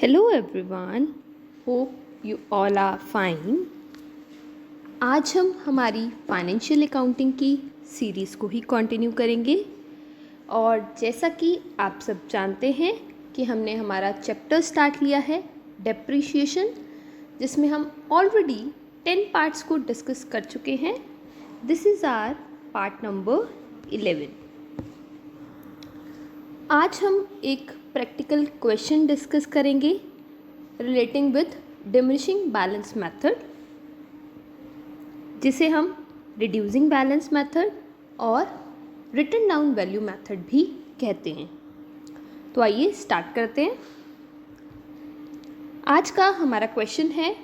Hello everyone, hope you all are fine. आज हम हमारी फाइनेंशियल अकाउंटिंग की सीरीज़ को ही कंटिन्यू करेंगे और जैसा कि आप सब जानते हैं कि हमने हमारा चैप्टर स्टार्ट लिया है डेप्रिशिएशन, जिसमें हम ऑलरेडी 10 पार्ट्स को डिस्कस कर चुके हैं। This is our part number 11। आज हम एक प्रैक्टिकल क्वेश्चन डिस्कस करेंगे relating with diminishing balance method, जिसे हम रिड्यूसिंग बैलेंस मेथड और रिटन डाउन वैल्यू मेथड भी कहते हैं। तो आइए स्टार्ट करते हैं। आज का हमारा क्वेश्चन है,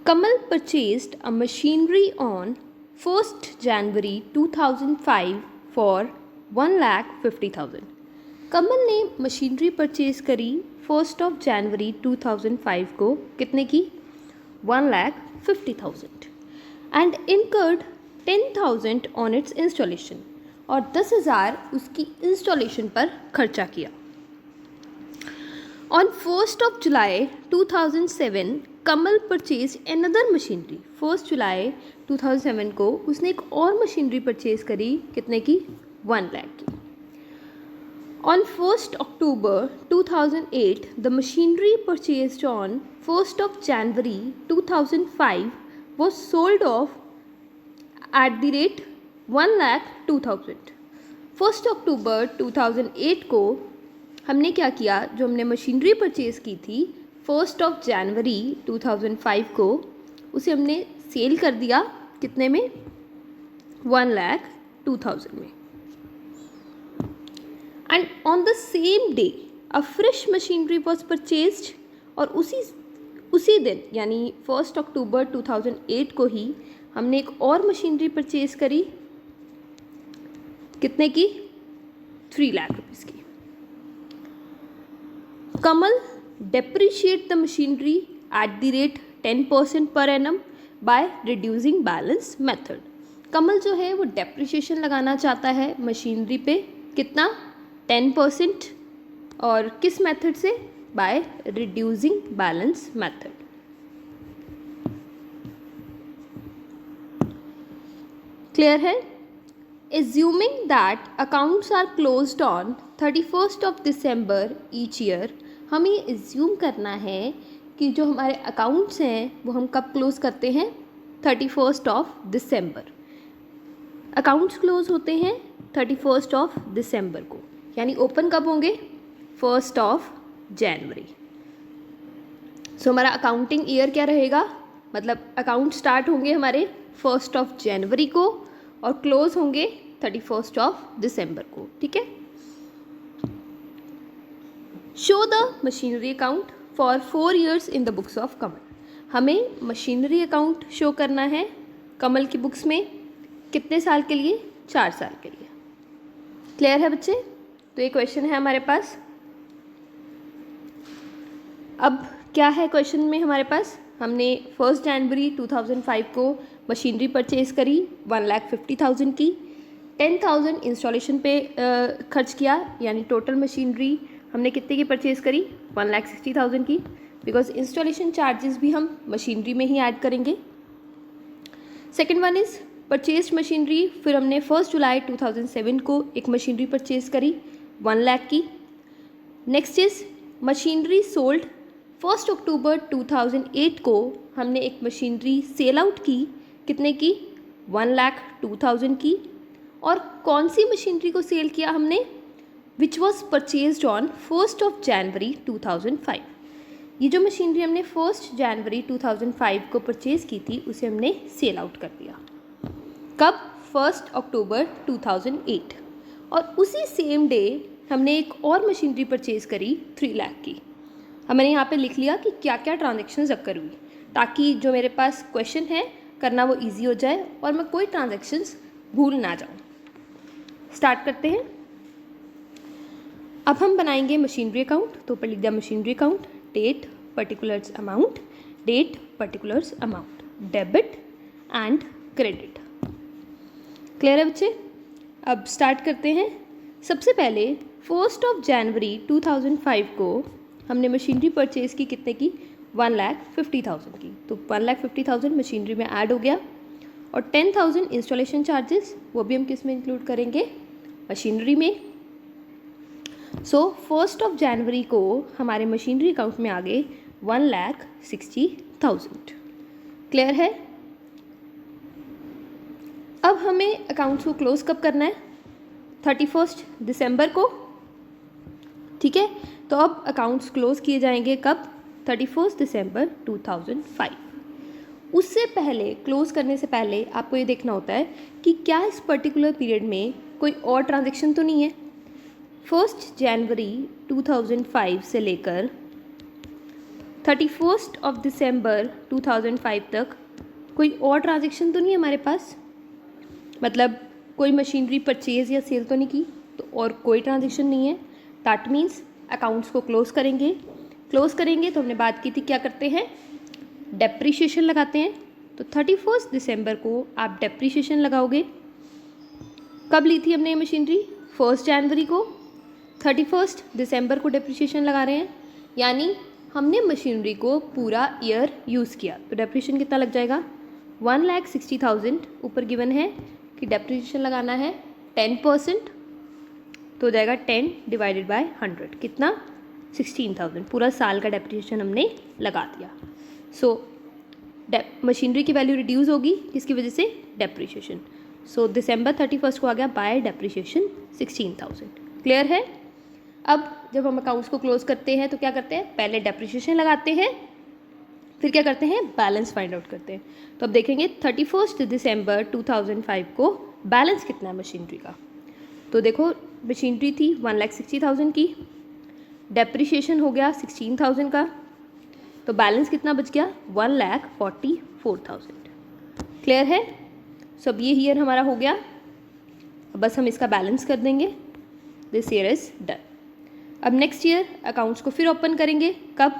Kamal purchased a machinery on 1st January 2005 for 1,50,000। Kamal ने मशीनरी परचेज करी 1st January 2005 को कितने की? 1,50,000 and incurred 10,000 on it's installation, और 10,000 उसकी इंस्टॉलेशन पर खर्चा किया। On 1st July 2007 Kamal purchase another machinery. 1st July 2007 को उसने एक और मशीनरी परचेज करी, कितने की? 1 लाख की। On 1st October 2008, the machinery purchased on 1st January 2005 was sold off at the rate 1,02,000। 1st October 2008 को हमने क्या किया? जो हमने मशीनरी परचेज की थी 1st January 2005 को, उसे हमने सेल कर दिया कितने में? 1,02,000 में। And on the same day a fresh machinery was purchased, और उसी दिन यानी 1st October 2008 को ही हमने एक और मशीनरी परचेज करी, कितने की? 3 लाख रुपीज़ की। Kamal depreciate the machinery at the rate 10% per annum by reducing balance method. Kamal जो है वो डेप्रिशिएशन लगाना चाहता है मशीनरी पे, कितना? 10%, और किस मेथड से? By reducing balance method. Clear है? Assuming that accounts are closed on 31st December each year, हमें एज्यूम करना है कि जो हमारे अकाउंट्स हैं वो हम कब क्लोज करते हैं? 31st December। अकाउंट्स क्लोज होते हैं 31st December को, यानी ओपन कब होंगे? 1st January। सो हमारा अकाउंटिंग ईयर क्या रहेगा? मतलब अकाउंट स्टार्ट होंगे हमारे 1st January को और क्लोज होंगे 31st December को, ठीक है। Show the machinery account for 4 years in the books of Kamal. हमें मशीनरी अकाउंट शो करना है कमल की बुक्स में, कितने साल के लिए? 4 साल के लिए। क्लियर है बच्चे? तो ये क्वेश्चन है हमारे पास। अब क्या है क्वेश्चन में हमारे पास? हमने 1st January 2005 को मशीनरी परचेज करी 1,50,000 की, 10,000 इंस्टॉलेशन पे खर्च किया, यानी टोटल मशीनरी हमने कितने की परचेज करी? 1,60,000 की, बिकॉज इंस्टॉलेशन चार्जेस भी हम मशीनरी में ही ऐड करेंगे। Second one is purchase machinery. फिर हमने 1st July 2007 को एक मशीनरी परचेज करी 1 लाख की। Next is machinery sold 1st October 2008 को हमने एक मशीनरी सेल आउट की, कितने की? 1,02,000 की। और कौन सी मशीनरी को सेल किया हमने? Which was purchased on 1st January 2005। ये जो मशीनरी हमने 1st January 2005 को परचेज की थी उसे हमने सेल आउट कर दिया। कब? 1st October 2008। और उसी सेम डे हमने एक और मशीनरी परचेज करी 3 लाख की। हमने यहाँ पे लिख लिया कि क्या क्या ट्रांजैक्शंस अक्कर हुई, ताकि जो मेरे पास क्वेश्चन है करना वो इजी हो जाए और मैं कोई ट्रांजैक्शंस भूल ना जाऊँ। स्टार्ट करते हैं। अब हम बनाएंगे मशीनरी अकाउंट। तो ऊपर लिख दिया machinery account, date particulars amount, date particulars amount, debit and credit. Clear है बच्चे? अब स्टार्ट करते हैं। सबसे पहले 1st January 2005 को हमने मशीनरी परचेज़ की कितने की, 1,50,000 की। तो 1,50,000 मशीनरी में ऐड हो गया। और 10,000 इंस्टॉलेशन चार्जेस, वो भी हम किस में इंक्लूड करेंगे, मशीनरी में। सो 1 जनवरी को हमारे मशीनरी अकाउंट में आ गए 1,60,000। क्लियर है। अब हमें अकाउंट्स को क्लोज कब करना है, 31 दिसंबर को। ठीक है, तो अब अकाउंट्स क्लोज किए जाएंगे कब, 31 दिसंबर 2005। उससे पहले, क्लोज करने से पहले आपको ये देखना होता है कि क्या इस पर्टिकुलर पीरियड में कोई और ट्रांजैक्शन तो नहीं है। 1 जनवरी 2005 से लेकर 31 दिसंबर 2005 तक कोई और ट्रांजैक्शन तो नहीं है हमारे पास, मतलब कोई मशीनरी परचेज या सेल तो नहीं की, तो और कोई ट्रांजैक्शन नहीं है। दैट मीन्स अकाउंट्स को क्लोज करेंगे। क्लोज करेंगे तो हमने बात की थी क्या करते हैं, डेप्रीशिएशन लगाते हैं। तो 31 दिसंबर को आप डेप्रीशिएशन लगाओगे। कब ली थी हमने ये मशीनरी, 1 जनवरी को। 31 दिसंबर को डेप्रीशिएशन लगा रहे हैं, यानी हमने मशीनरी को पूरा ईयर यूज़ किया। तो डेप्रीशिएशन कितना लग जाएगा, 1,60,000 ऊपर गिवन है कि डेप्रीशिएशन लगाना है 10%, तो हो जाएगा 10 डिवाइडेड बाय 100, कितना, 16,000। पूरा साल का डेप्रीशिएशन हमने लगा दिया। सो मशीनरी की वैल्यू रिड्यूस होगी किसकी वजह से, डेप्रीशिएशन। सो दिसंबर 31 को आ गया बाय डेप्रीशिएशन 16,000। क्लियर है। अब जब हम अकाउंट्स को क्लोज करते हैं तो क्या करते हैं, पहले डेप्रीशिएशन लगाते हैं, फिर क्या करते हैं, बैलेंस फाइंड आउट करते हैं। तो अब देखेंगे 31 दिसंबर 2005 को बैलेंस कितना है मशीनरी का। तो देखो मशीनरी थी 1,60,000 की, डेप्रीशिएशन हो गया 16,000 का, तो बैलेंस कितना बच गया, 1,44,000। क्लियर है। सो अब ये ईयर हमारा हो गया, अब बस हम इसका बैलेंस कर देंगे। This year is done. अब नेक्स्ट ईयर अकाउंट्स को फिर ओपन करेंगे कब,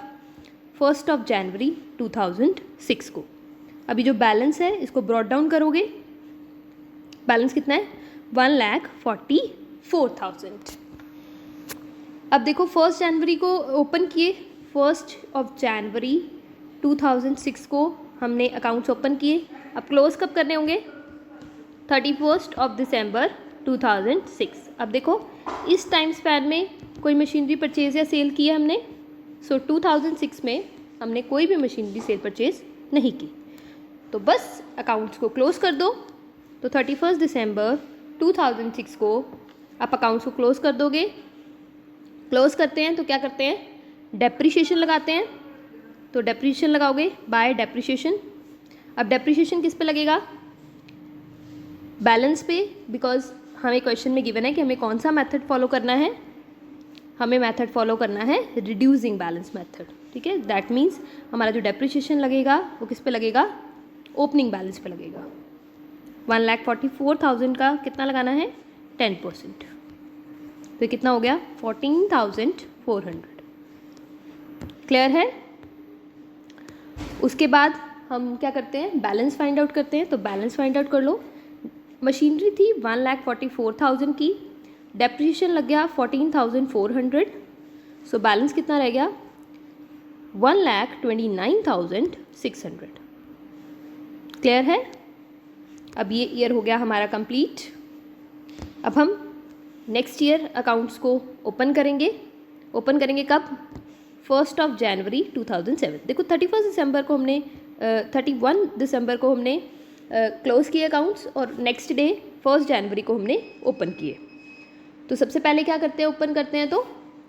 1 जनवरी 2006 को। अभी जो बैलेंस है इसको ब्रॉट डाउन करोगे, बैलेंस कितना है, 1,44,000। अब देखो 1 जनवरी को ओपन किए, 1 जनवरी 2006 को हमने अकाउंट्स ओपन किए। अब क्लोज कब करने होंगे, 31 दिसंबर 2006। अब देखो इस टाइम स्पैन में कोई मशीनरी परचेज या सेल की है हमने। सो 2006 में हमने कोई भी मशीनरी सेल परचेज नहीं की, तो बस अकाउंट्स को क्लोज कर दो। तो 31 दिसंबर 2006 को आप अकाउंट्स को क्लोज कर दोगे। क्लोज करते हैं तो क्या करते हैं, डेप्रीशिएशन लगाते हैं। तो डेप्रीशिएशन लगाओगे बाय डेप्रीशिएशन। अब डेप्रीशिएशन किस पे लगेगा, बैलेंस पे, बिकॉज हमें क्वेश्चन में गिवन है कि हमें कौन सा मेथड फॉलो करना है, हमें मेथड फॉलो करना है रिड्यूसिंग बैलेंस मेथड। ठीक है, दैट मीन्स हमारा जो डेप्रीशिएशन लगेगा वो किस पे लगेगा, ओपनिंग बैलेंस पे लगेगा। 1,44,000 का कितना लगाना है, 10%, तो कितना हो गया, 14,400। क्लियर है। उसके बाद हम क्या करते हैं, बैलेंस फाइंड आउट करते हैं। तो बैलेंस फाइंड आउट कर लो। मशीनरी थी 1,44,000 की, डेप्रीशिएशन लग गया 14,400। सो बैलेंस कितना रह गया, 1,29,600। क्लियर है। अब ये ईयर हो गया हमारा कंप्लीट। अब हम नेक्स्ट ईयर अकाउंट्स को ओपन करेंगे। ओपन करेंगे कब, 1 जनवरी 2007। देखो 31 दिसंबर को हमने 31 दिसंबर को हमने क्लोज किए अकाउंट्स, और नेक्स्ट डे 1 जनवरी को हमने ओपन किए। तो सबसे पहले क्या करते हैं, ओपन करते हैं तो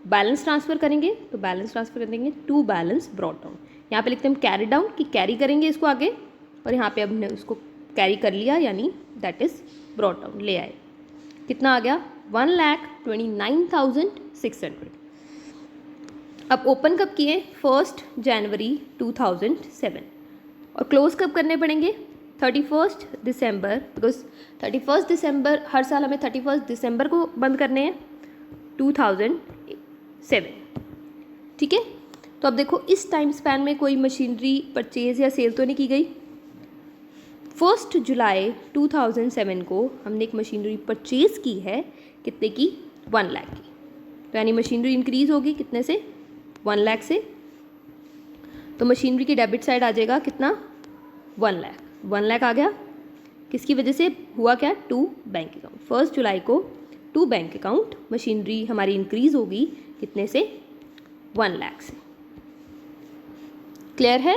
बैलेंस ट्रांसफ़र करेंगे। तो बैलेंस ट्रांसफ़र कर देंगे टू बैलेंस ब्रॉट डाउन। यहाँ पे लिखते हैं हम कैरी डाउन, कि कैरी करेंगे इसको आगे, और यहाँ पे अब हमने उसको कैरी कर लिया, यानी दैट इज़ ब्रॉट डाउन, ले आए। कितना आ गया, 1,29,600। अब ओपन कब किए, 1 जनवरी 2007, और क्लोज कब करने पड़ेंगे, 31 दिसंबर, बिकॉज 31 दिसंबर हर साल हमें 31 दिसंबर को बंद करने हैं, 2007। ठीक है। तो अब देखो इस टाइम स्पैन में कोई मशीनरी परचेज या सेल तो नहीं की गई। 1 जुलाई 2007 को हमने एक मशीनरी परचेज की है, कितने की, 1 लाख की। तो यानी मशीनरी इंक्रीज होगी कितने से, 1 लाख से, तो मशीनरी की डेबिट साइड आ जाएगा कितना, 1 लाख। 1 लाख आ गया, किसकी वजह से हुआ क्या, टू बैंक अकाउंट। 1 जुलाई को टू बैंक अकाउंट मशीनरी हमारी इंक्रीज होगी कितने से, 1 लाख से। क्लियर है?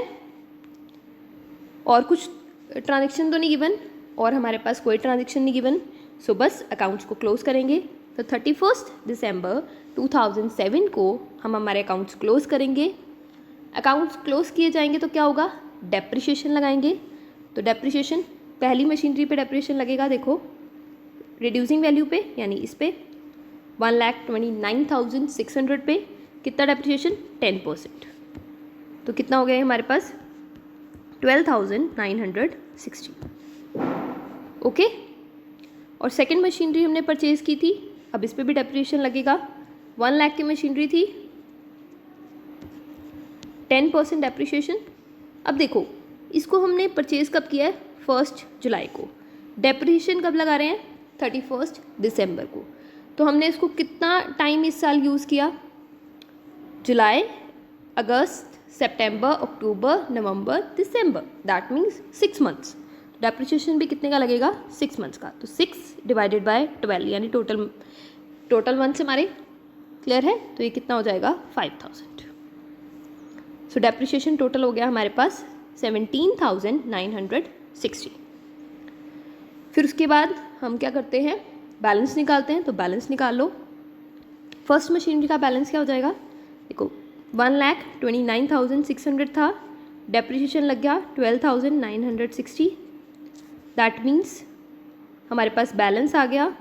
और कुछ ट्रांजेक्शन तो नहीं गिवन, और हमारे पास कोई ट्रांजेक्शन नहीं गिवन, सो बस अकाउंट्स को क्लोज करेंगे। तो 31 दिसंबर 2007 को हम हमारे अकाउंट्स क्लोज करेंगे। अकाउंट्स क्लोज किए जाएंगे तो क्या होगा, डेप्रिसिएशन लगाएंगे। तो डेप्रिसिएशन, पहली मशीनरी पे डेप्रिसिएशन लगेगा, देखो रिड्यूसिंग वैल्यू पे, यानी इस पे 1,29,600 पे कितना डेप्रिसिएशन, 10%। तो कितना हो गया हमारे पास, 12,960। ओके। और सेकंड मशीनरी हमने परचेज की थी, अब इस पे भी डेप्रिसिएशन लगेगा। 1 लाख की मशीनरी थी, 10% डेप्रिसिएशन। अब देखो इसको हमने परचेज कब किया है, 1 जुलाई को। डेप्रिसिएशन कब लगा रहे हैं, 31 दिसंबर को। तो हमने इसको कितना टाइम इस साल यूज़ किया, जुलाई, अगस्त, सितंबर, अक्टूबर, नवंबर, दिसंबर, दैट मीन्स 6 मंथ्स। डेप्रिसिएशन भी कितने का लगेगा, 6 मंथ्स का। तो 6 डिवाइडेड बाय 12, यानी टोटल मंथ्स हमारे। क्लियर है? तो ये कितना हो जाएगा, 5,000। सो डेप्रिसिएशन टोटल हो गया हमारे पास 17,960। फिर उसके बाद हम क्या करते हैं, बैलेंस निकालते हैं। तो बैलेंस निकाल लो। फर्स्ट मशीनरी का बैलेंस क्या हो जाएगा, देखो 1,29,600 था, डेप्रिसिएशन लग गया 12,960, दैट मीन्स हमारे पास बैलेंस आ गया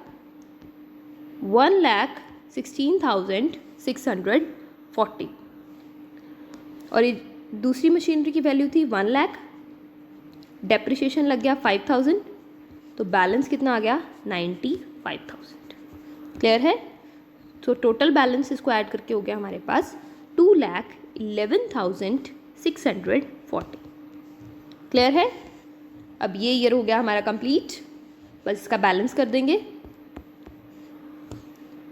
1,16,640। और ये दूसरी मशीनरी की वैल्यू थी 1 लाख, डेप्रिसिएशन लग गया 5,000, तो बैलेंस कितना आ गया, 95,000। क्लियर है? तो टोटल बैलेंस इसको ऐड करके हो गया हमारे पास 2,11,640। क्लियर है? अब ये ईयर हो गया हमारा कंप्लीट, बस इसका बैलेंस कर देंगे,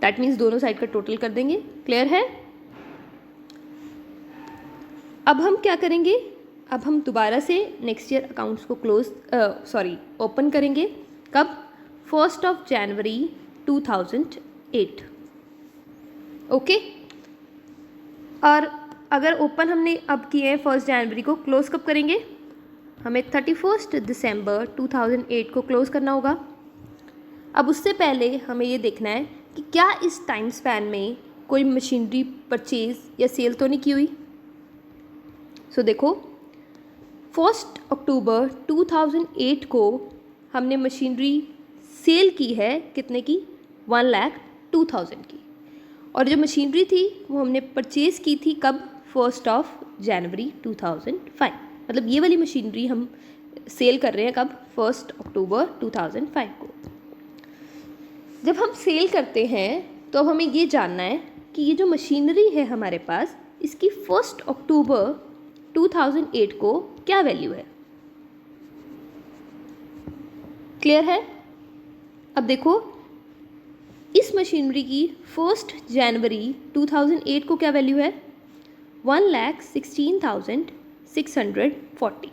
दैट मीन्स दोनों साइड का टोटल कर देंगे। क्लियर है? अब हम क्या करेंगे, अब हम दोबारा से नेक्स्ट ईयर अकाउंट्स को ओपन करेंगे। कब, 1 जनवरी 2008। ओके। और अगर ओपन हमने अब किए हैं 1 जनवरी को, क्लोज कब करेंगे, हमें 31 दिसंबर 2008 को क्लोज करना होगा। अब उससे पहले हमें ये देखना है कि क्या इस टाइम स्पैन में कोई मशीनरी परचेज या सेल तो नहीं की हुई। सो देखो 1 अक्टूबर 2008 को हमने मशीनरी सेल की है, कितने की, 1,02,000 की। और जो मशीनरी थी वो हमने परचेज़ की थी कब, 1 जनवरी 2005। मतलब ये वाली मशीनरी हम सेल कर रहे हैं कब, 1 अक्टूबर 2005 को। जब हम सेल करते हैं तो हमें ये जानना है कि ये जो मशीनरी है हमारे पास, इसकी 1 अक्टूबर 2008 को क्या वैल्यू है। क्लियर है? अब देखो इस मशीनरी की 1 जनवरी 2008 को क्या वैल्यू है, 1,16,640।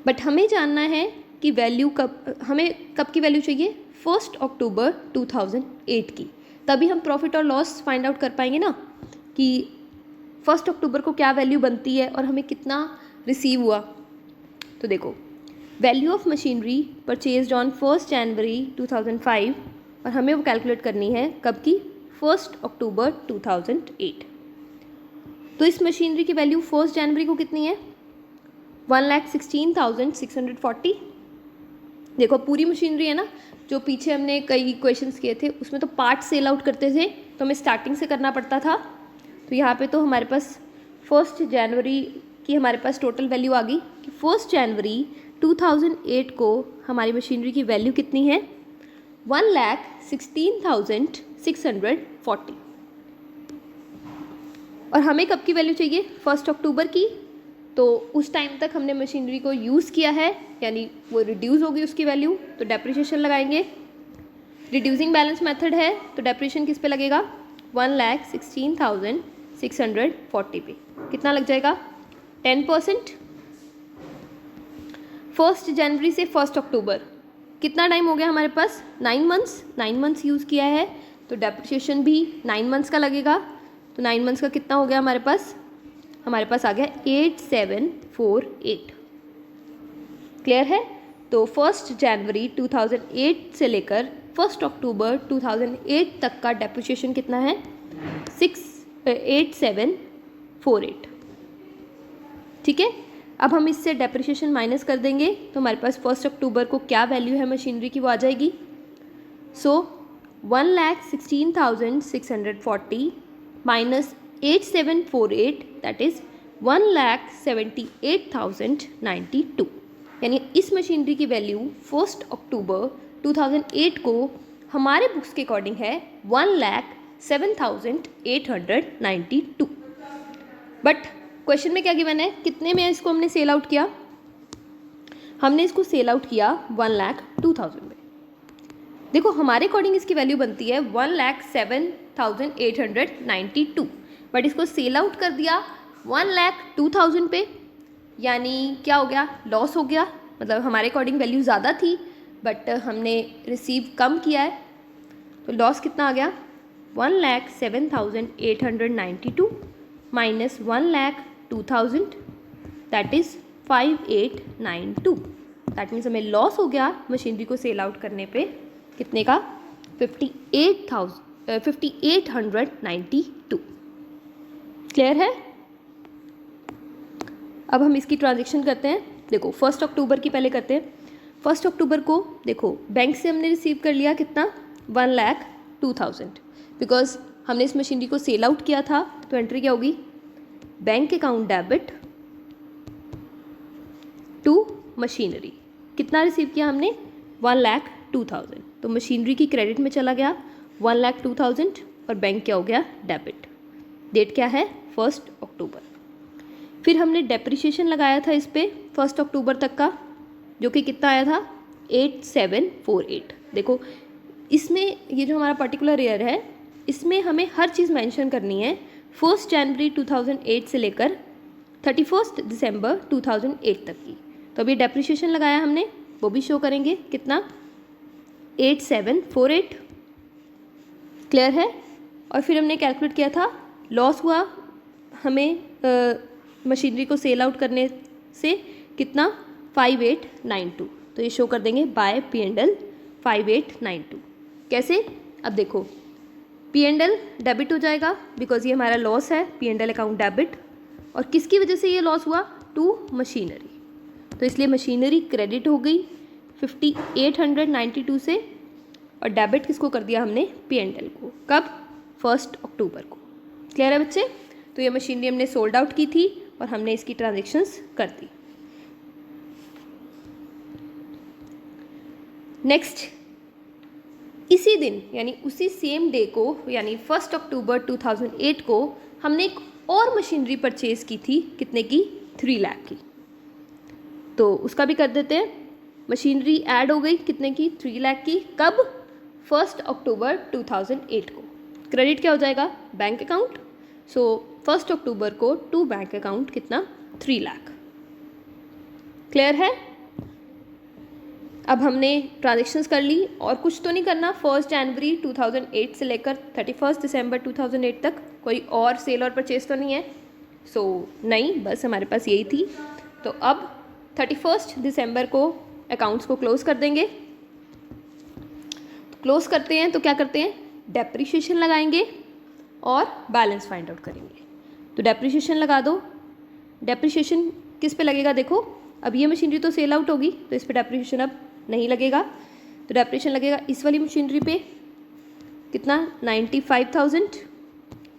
बट हमें जानना है कि वैल्यू कब, हमें कब की वैल्यू चाहिए, 1 अक्टूबर 2008 की। तभी हम प्रॉफिट और लॉस फाइंड आउट कर पाएंगे ना, कि 1 अक्टूबर को क्या वैल्यू बनती है और हमें कितना रिसीव हुआ। तो देखो value of machinery purchased on 1 जनवरी 2005, और हमें वो कैलकुलेट करनी है कब की, 1 अक्टूबर 2008। तो इस मशीनरी की वैल्यू 1 जनवरी को कितनी है, 1,16,640। देखो पूरी मशीनरी है ना, जो पीछे हमने कई क्वेश्चंस किए थे उसमें तो पार्ट सेल आउट करते थे, तो हमें स्टार्टिंग से करना पड़ता था। तो यहाँ पे तो हमारे पास 1 जनवरी की हमारे पास टोटल वैल्यू आ गई कि 1 जनवरी 2008 को हमारी मशीनरी की वैल्यू कितनी है, 1,16,640। और हमें कब की वैल्यू चाहिए, 1 अक्टूबर की। तो उस टाइम तक हमने मशीनरी को यूज़ किया है, यानी वो रिड्यूस होगी उसकी वैल्यू, तो डेप्रिसिएशन लगाएंगे। रिड्यूसिंग बैलेंस मेथड है तो डेप्रिसिएशन किस पे लगेगा, 640 पे कितना लग जाएगा 10%। 1 जनवरी से 1 अक्टूबर कितना टाइम हो गया हमारे पास 9 मंथ्स। 9 मंथ्स यूज़ किया है तो डेप्रिसिएशन भी 9 मंथ्स का लगेगा। तो 9 मंथ्स का कितना हो गया हमारे पास आ गया 8748। क्लियर है। तो 1 जनवरी 2008 से लेकर 1 अक्टूबर 2008 तक का डेप्रिसिएशन कितना है 8748। ठीक है। अब हम इससे डेप्रिसिएशन माइनस कर देंगे तो हमारे पास 1 अक्टूबर को क्या वैल्यू है मशीनरी की वो आ जाएगी। सो 1,16,640 माइनस 8748 दैट इज़ 1,78,092। यानी इस मशीनरी की वैल्यू 1 अक्टूबर 2008 को हमारे बुक्स के अकॉर्डिंग है 1,07,892। बट क्वेश्चन में क्या गिवन है, कितने में इसको हमने सेल आउट किया, हमने इसको सेल आउट किया 1,02,000 में। देखो हमारे अकॉर्डिंग इसकी वैल्यू बनती है 1,07,892, बट इसको सेल आउट कर दिया 1,02,000 पे, यानी क्या हो गया, लॉस हो गया। मतलब हमारे अकॉर्डिंग वैल्यू ज़्यादा थी बट हमने रिसीव कम किया है, तो लॉस कितना आ गया 1,07,892 minus 1,02,000 that is 5,892। That means हमें लॉस हो गया मशीनरी को सेल आउट करने पे कितने का 5,892। क्लियर है। अब हम इसकी ट्रांजेक्शन करते हैं। देखो 1 अक्टूबर की पहले करते हैं। 1 अक्टूबर को देखो बैंक से हमने रिसीव कर लिया कितना 1,02,000, बिकॉज हमने इस मशीनरी को सेल आउट किया था। तो एंट्री क्या होगी, bank account debit to machinery. कितना रिसीव किया हमने 1,02,000, तो मशीनरी की क्रेडिट में चला गया 1,02,000 और बैंक क्या हो गया डेबिट। डेट क्या है 1 अक्टूबर। फिर हमने डेप्रिसिएशन लगाया था इस पे 1 अक्टूबर तक का, जो कि कितना आया था 8748। देखो इसमें ये जो हमारा पर्टिकुलर ईयर है इसमें हमें हर चीज़ मेंशन करनी है 1 जनवरी 2008 से लेकर 31 दिसंबर 2008 तक की। तो अभी डेप्रिसिएशन लगाया हमने वो भी शो करेंगे कितना 8748। क्लियर है। और फिर हमने कैलकुलेट किया था लॉस हुआ हमें मशीनरी को सेल आउट करने से कितना 5,892। तो ये शो कर देंगे बाय P&L 5,892। कैसे, अब देखो P&L डेबिट हो जाएगा बिकॉज ये हमारा लॉस है, P&L अकाउंट डेबिट। और किसकी वजह से ये लॉस हुआ, टू मशीनरी, तो इसलिए मशीनरी क्रेडिट हो गई 5,892 से, और डेबिट किसको कर दिया हमने P&L को, कब 1 अक्टूबर को। क्लियर है बच्चे। तो ये मशीनरी हमने सोल्ड आउट की थी और हमने इसकी ट्रांजेक्शन्स कर दी। नेक्स्ट इसी दिन यानी उसी सेम डे को यानी 1 अक्टूबर 2008 को हमने एक और मशीनरी परचेज की थी, कितने की 3 लाख की। तो उसका भी कर देते हैं। मशीनरी ऐड हो गई कितने की 3 लाख की, कब 1 अक्टूबर 2008 को। क्रेडिट क्या हो जाएगा बैंक अकाउंट। सो 1 अक्टूबर को टू बैंक अकाउंट कितना 3 लाख। क्लियर है। अब हमने ट्रांजेक्शन्स कर ली और कुछ तो नहीं करना। 1 जनवरी 2008 से लेकर 31 दिसंबर 2008 तक कोई और सेल और परचेज तो नहीं है। सो नहीं, बस हमारे पास यही थी। तो अब 31 दिसंबर को अकाउंट्स को क्लोज कर देंगे। क्लोज करते हैं तो क्या करते हैं, डेप्रिसिएशन लगाएंगे और बैलेंस फाइंड आउट करेंगे। तो डेप्रिसिएशन लगा दो। डेप्रिसिएशन किस पे लगेगा, देखो अब ये मशीनरी तो सेल आउट होगी तो इस पे डेप्रिसिएशन अब नहीं लगेगा। तो डेप्रिसिएशन लगेगा इस वाली मशीनरी पे कितना 95,000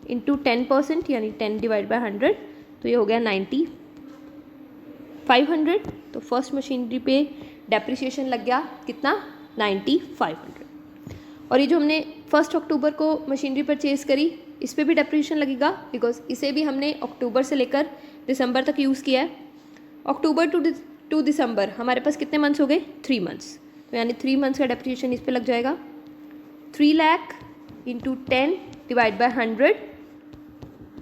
इंटू 10% यानी 10 डिवाइड बाय 100, तो ये हो गया 9500। तो फर्स्ट मशीनरी पे डेप्रिसिएशन लग गया कितना 9500। और ये जो हमने 1 अक्टूबर को मशीनरी परचेज करी इस पे भी डेप्रिसिएशन लगेगा बिकॉज इसे भी हमने अक्टूबर से लेकर दिसंबर तक यूज़ किया है। अक्टूबर टू दिसंबर हमारे पास कितने मंथ्स हो गए 3 मंथ्स, तो यानी 3 मंथ्स का डेप्रिसिएशन इस पे लग जाएगा 3 lakh into 10 divide by 100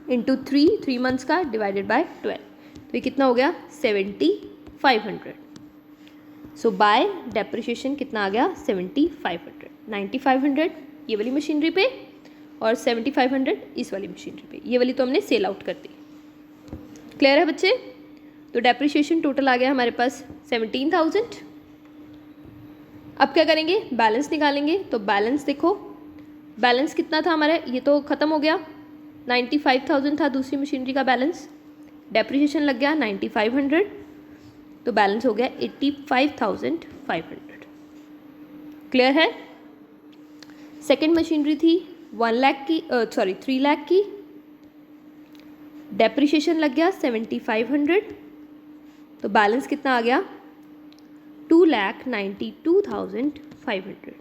into 3 months का डिवाइडेड बाय 12, तो ये कितना हो गया 7500। सो बाय डेप्रिशिएशन कितना आ गया 7500, 9500 ये वाली मशीनरी पे और 7500 इस वाली मशीनरी पे। ये वाली तो हमने सेल आउट कर दी। क्लियर है बच्चे? तो डेप्रिशिएशन टोटल आ गया हमारे पास 17000। अब क्या करेंगे, बैलेंस निकालेंगे। तो बैलेंस देखो, बैलेंस कितना था हमारा, ये तो ख़त्म हो गया, 95,000 था दूसरी मशीनरी का बैलेंस, डेप्रिशिएशन लग गया 9500, तो बैलेंस हो गया 85,500। क्लियर है? सेकेंड मशीनरी थी 1 लाख की, 3 लाख की, डेप्रिशिएशन लग गया 7500, तो बैलेंस कितना आ गया 2,92,500।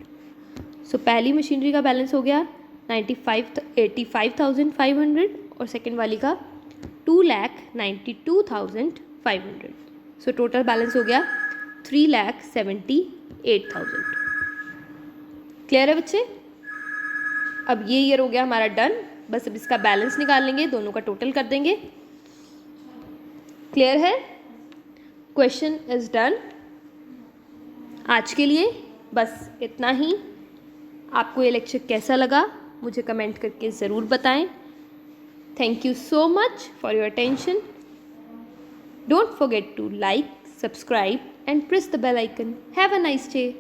सो पहली मशीनरी का बैलेंस हो गया 85,500 और सेकेंड वाली का 2,92,500। सो टोटल बैलेंस हो गया 3,78,000। क्लियर है बच्चे? अब ये ईयर हो गया हमारा डन, बस अब इसका बैलेंस निकाल लेंगे, दोनों का टोटल कर देंगे। क्लियर है? Question is done. आज के लिए बस इतना ही। आपको ये लेक्चर कैसा लगा मुझे कमेंट करके ज़रूर बताएं। Thank you so much for your attention. Don't forget to like, subscribe and press the bell icon. Have a nice day.